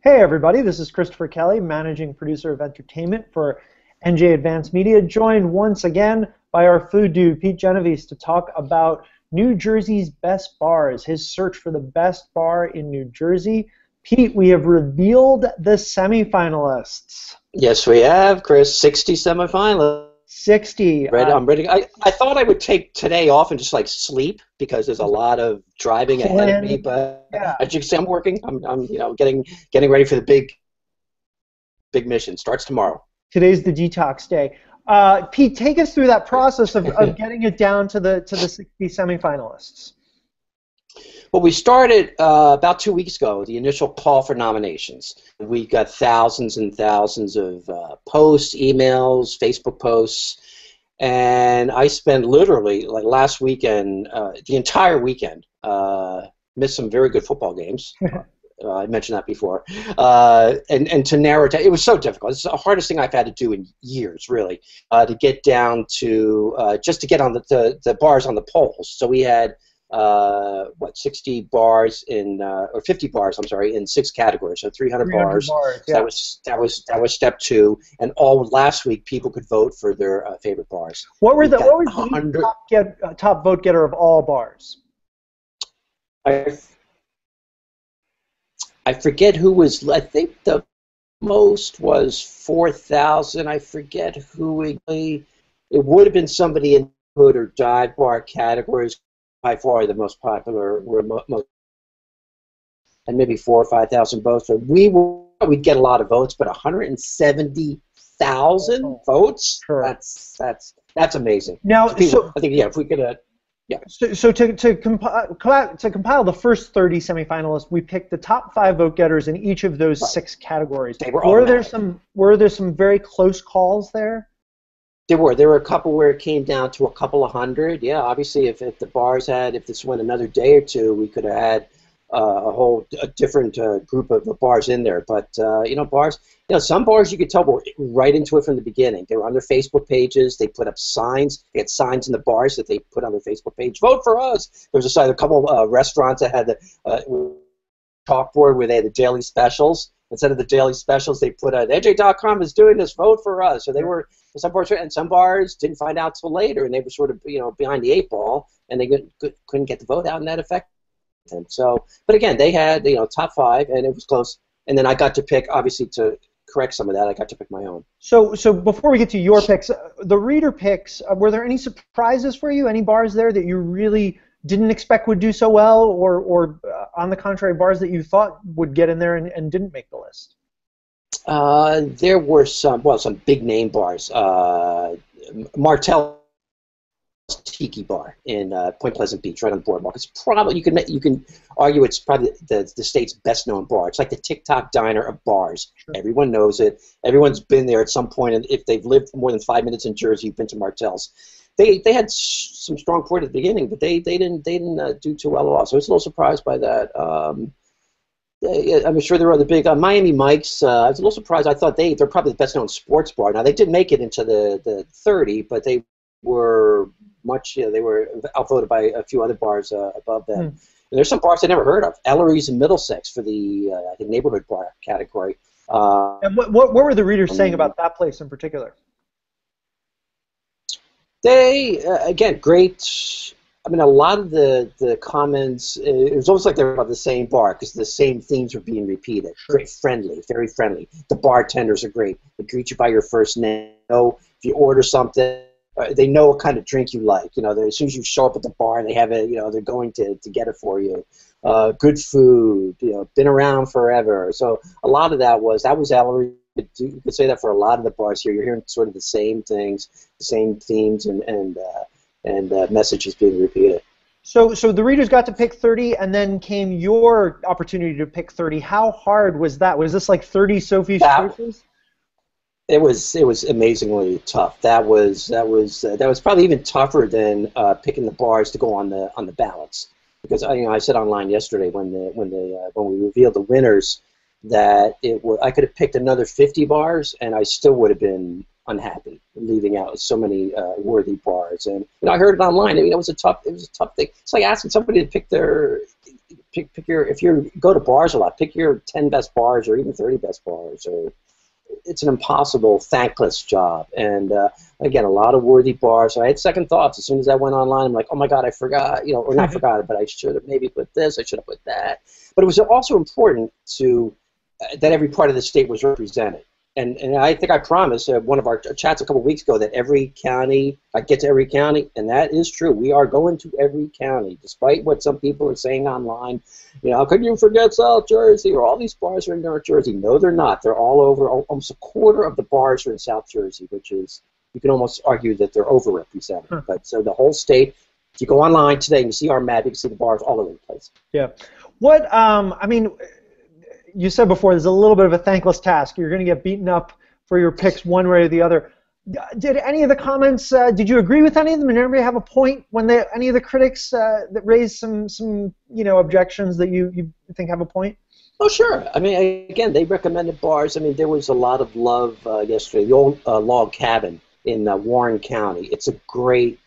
Hey everybody, this is Christopher Kelly, Managing Producer of Entertainment for NJ Advanced Media, joined once again by our food dude, Pete Genovese, to talk about New Jersey's best bars, his search for the best bar in New Jersey. Pete, we have revealed the semifinalists. Yes, we have, Chris. 60 semifinalists. 60. I'm ready. I thought I would take today off and just like sleep because there's a lot of driving ahead of me. But yeah. As you can see, I'm working. I'm getting ready for the big mission. Starts tomorrow. Today's the detox day. Pete, take us through that process of getting it down to the 60 semifinalists. Well, we started about 2 weeks ago, the initial call for nominations. We got thousands and thousands of posts, emails, Facebook posts, and I spent literally, like last weekend, the entire weekend, missed some very good football games. I mentioned that before. And to narrow it down, it was so difficult. It's the hardest thing I've had to do in years, really, to get down to, just to get on the bars on the polls. So we had 60 bars in or 50 bars, I'm sorry, in 6 categories, so 300 bars. Yeah. That was step 2, and all last week people could vote for their favorite bars. What was the top vote getter of all bars? I forget who was. I think the most was 4,000. I forget who it would have been somebody in hood or dive bar categories. By far the most popular were most, and maybe 4,000 or 5,000 votes. So we'd get a lot of votes, but 170,000 votes. Sure. That's amazing. Now, I think if we could, yeah. So to compile the first 30 semifinalists, we picked the top 5 vote getters in each of those 6 categories. Were there some very close calls there? There were a couple where it came down to a couple of hundred. Yeah, obviously, if the bars if this went another day or two, we could have had a different group of bars in there. But bars, some bars you could tell were right into it from the beginning. They were on their Facebook pages. They put up signs. They had signs in the bars that they put on their Facebook page. Vote for us. There was a couple of restaurants that had the chalkboard where they had the daily specials. Instead of the daily specials, they put NJ.com is doing this. Vote for us. So they were. Some bars didn't find out till later, and they were sort of behind the 8 ball, and they couldn't get the vote out, and that affected them. So, but again, they had top 5, and it was close. And then I got to pick, obviously, to correct some of that. I got to pick my own. So before we get to your picks, the reader picks, were there any surprises for you? Any bars there that you really didn't expect would do so well, or on the contrary, bars that you thought would get in there and didn't make the list? There were some big name bars. Martell's Tiki Bar in Point Pleasant Beach, right on the boardwalk. It's probably you can argue it's probably the state's best known bar. It's like the TikTok diner of bars. Sure. Everyone knows it. Everyone's been there at some point, and if they've lived more than 5 minutes in Jersey, you've been to Martell's. They had some strong point at the beginning, but they didn't do too well at all. So I was a little surprised by that. I'm sure there were other big Miami Mike's. I was a little surprised. I thought they're probably the best known sports bar. Now they did make it into the 30, but they were they were outvoted by a few other bars above them. And there's some bars I never heard of. Ellery's in Middlesex for the I think neighborhood bar category. And what were the readers saying about that place in particular? They again great. I mean, a lot of the comments, it was almost like they were about the same bar because the same themes were being repeated. Great, friendly, very friendly. The bartenders are great. They greet you by your first name. If you order something, they know what kind of drink you like. As soon as you show up at the bar, they have it. They're going to get it for you. Good food. Been around forever. So a lot of that was Ellery. You could say that for a lot of the bars here. You're hearing sort of the same things, the same themes, and messages being repeated. So the readers got to pick 30, and then came your opportunity to pick 30. How hard was that? Was this like 30 Sophie's choices? It was amazingly tough. That was probably even tougher than picking the bars to go on the ballots, because I said online yesterday when we revealed the winners that I could have picked another 50 bars and I still would have been unhappy leaving out so many worthy bars. And I heard it online. I mean, it was a tough thing. It's like asking somebody to pick pick your, if you go to bars a lot, pick your 10 best bars or even 30 best bars. Or it's an impossible, thankless job. And again, a lot of worthy bars. So I had second thoughts as soon as I went online. I'm like, oh my God, I forgot, you know, or not forgot it, but I should have maybe put this, I should have put that. But it was also important to that every part of the state was represented. And I think I promised one of our chats a couple of weeks ago that every county, I get to every county, and that is true. We are going to every county, despite what some people are saying online. You know, how could you forget South Jersey, or all these bars are in North Jersey? No, they're not. They're all over. Almost a quarter of the bars are in South Jersey, which is, you can almost argue that they're overrepresented. Huh. But so the whole state, if you go online today and you see our map, you can see the bars all over the place. Yeah. What, I mean, you said before, there's a little bit of a thankless task. You're going to get beaten up for your picks one way or the other. Did any of the comments, did you agree with any of them? Did anybody have a point when any of the critics that raised some you know, objections that you think have a point? Oh, sure. I mean, again, they recommended bars. I mean, there was a lot of love yesterday. The old log cabin in Warren County. It's a great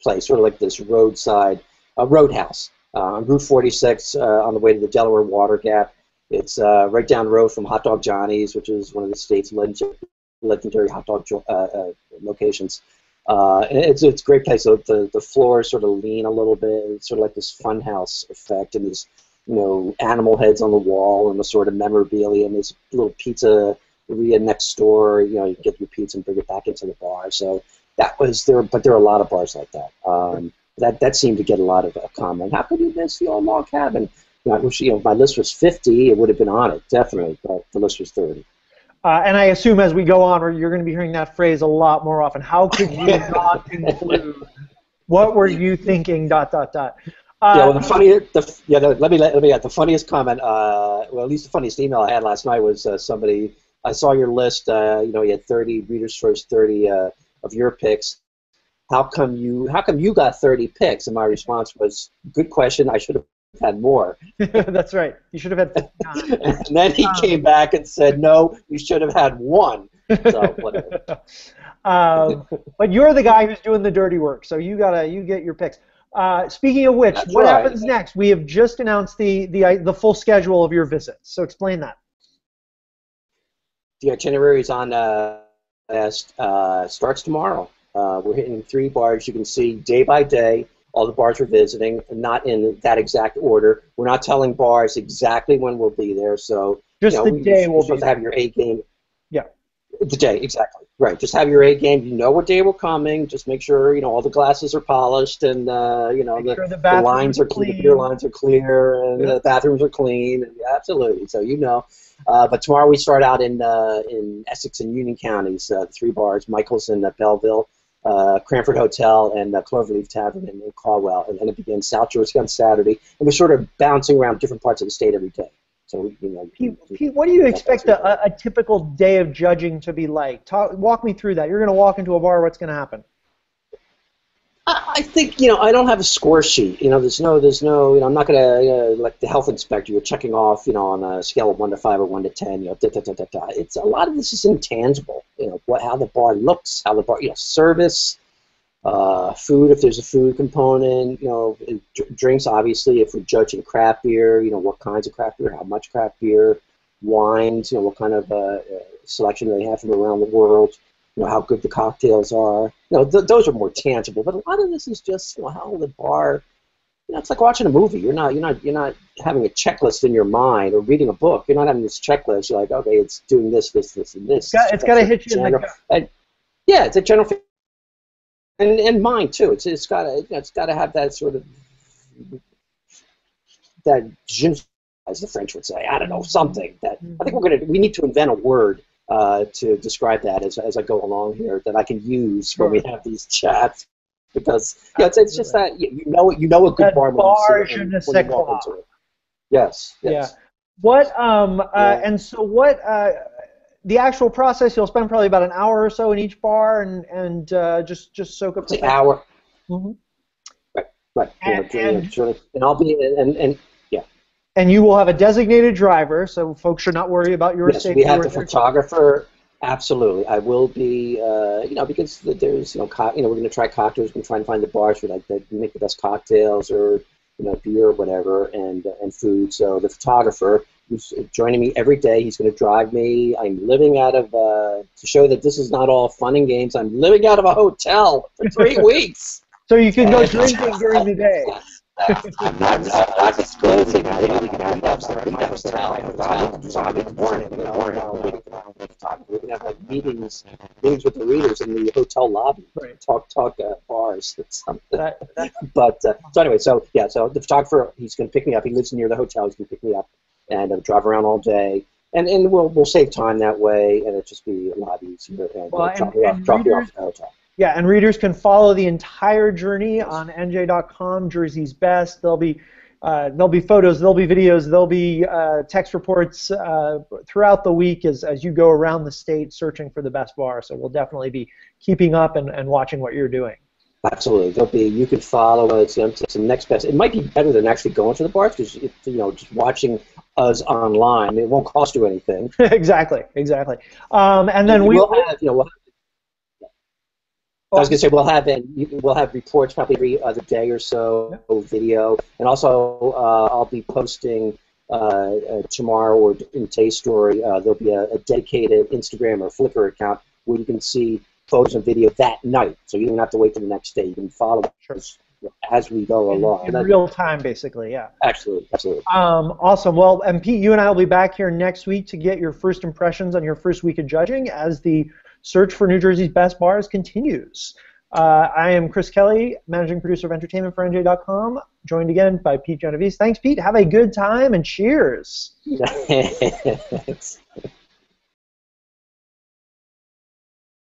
place, sort of like this roadside roadhouse on Route 46 on the way to the Delaware Water Gap. It's right down the road from Hot Dog Johnny's, which is one of the state's legendary hot dog locations. And it's a great place. So the floors sort of lean a little bit. It's sort of like this funhouse effect, and there's, you know, animal heads on the wall and the sort of memorabilia, and there's a little pizzeria next door. You know, you get your pizza and bring it back into the bar. So that was there, but there are a lot of bars like that. That seemed to get a lot of comment. How could you miss the old log cabin? I wish, you know, if my list was 50, it would have been on it, definitely, but the list was 30. And I assume as we go on, you're going to be hearing that phrase a lot more often. How could you not include? What were you thinking? ... Yeah, well, the funniest, let me add the funniest comment. Well, at least the funniest email I had last night was somebody. I saw your list. You know, you had 30 readers' first 30 of your picks. How come you got 30 picks? And my response was, good question. I should have had more. That's right. You should have had 59. And then he came back and said, no, you should have had one. So whatever. But you're the guy who's doing the dirty work, so you get your picks. Speaking of which, That's what right. happens next? We have just announced the full schedule of your visits, so explain that. The itinerary is on starts tomorrow. We're hitting 3 bars. You can see day by day all the bars we're visiting, not in that exact order. We're not telling bars exactly when we'll be there, so just the day we're supposed to have your A game. Yeah. The day, exactly. Right. Just have your A game. You know what day we're coming. Just make sure, you know, all the glasses are polished, and you know, the lines are clean. The beer lines are clear, and the bathrooms are clean. And, yeah, absolutely. So you know. But tomorrow we start out in Essex and Union counties, 3 bars: Michael's in Belleville, Cranford Hotel, and Cloverleaf Tavern in Caldwell, and then it begins South Jersey on Saturday, and we're sort of bouncing around different parts of the state every day. So, you know, Pete, what do you expect a typical day of judging to be like? Walk me through that. You're going to walk into a bar. What's going to happen? I think, you know, I don't have a score sheet. You know, there's no, you know, I'm not going to, like the health inspector, you're checking off, you know, on a scale of 1 to 5 or 1 to 10, you know, It's a lot of this is intangible. You know, how the bar looks, how the bar, you know, service, food, if there's a food component, you know, drinks, obviously, if we're judging craft beer, you know, what kinds of craft beer, how much craft beer, wines, you know, what kind of selection they have from around the world. You know, how good the cocktails are. You know, those are more tangible. But a lot of this is just, you know, how the bar. You know, it's like watching a movie. You're not having a checklist in your mind, or reading a book. You're not having this checklist. You're like, okay, it's doing this, this, this, and this. It's got to hit you in the gut. Yeah, it's a general. And mine too. It's got to have that sort of that as the French would say. I don't know, something that I think we need to invent a word to describe that as I go along here that I can use when we have these chats, because it's just that you know a good bar when you walk into it. Yes. Yeah. What and so what the actual process, you'll spend probably about an hour or so in each bar and just soak up the hour. Mm-hmm. Right. And I'll be and yeah. And you will have a designated driver, so folks should not worry about your safety. Yes, we have the photographer. Absolutely, I will be. You know, because there's we're going to try cocktails. We're going to try and find the bars that make the best cocktails, or beer or whatever, and food. So the photographer who's joining me every day, he's going to drive me. I'm living out of to show that this is not all fun and games. I'm living out of a hotel for 3 weeks. So you can go drinking during the day. I'm not disclosing. I think we can have we can have like meetings with the readers in the hotel lobby. Right. Talk bars. But so anyway, so the photographer, he's going to pick me up. He lives near the hotel. He's going to pick me up and drive around all day. And we'll save time that way, and it'll just be a lot easier. And drop you off at the hotel. Yeah, and readers can follow the entire journey on NJ.com, Jersey's Best. There'll be photos, there'll be videos, there'll be text reports throughout the week as you go around the state searching for the best bar. So we'll definitely be keeping up and watching what you're doing. Absolutely. You can follow us. It's the next best. It might be better than actually going to the bars because just watching us online, it won't cost you anything. Exactly. And then we'll have. I was going to say we'll have reports probably every other day or so, video, and also I'll be posting tomorrow or in today's story. There'll be a dedicated Instagram or Flickr account where you can see photos and video that night, so you don't have to wait till the next day. You can follow us as we go along. In real time, basically, yeah. Absolutely. Awesome. Well, and Pete, you and I will be back here next week to get your first impressions on your first week of judging as the search for New Jersey's best bars continues. I am Chris Kelly, managing producer of entertainment for NJ.com, joined again by Pete Genovese. Thanks, Pete. Have a good time, and cheers. Thanks.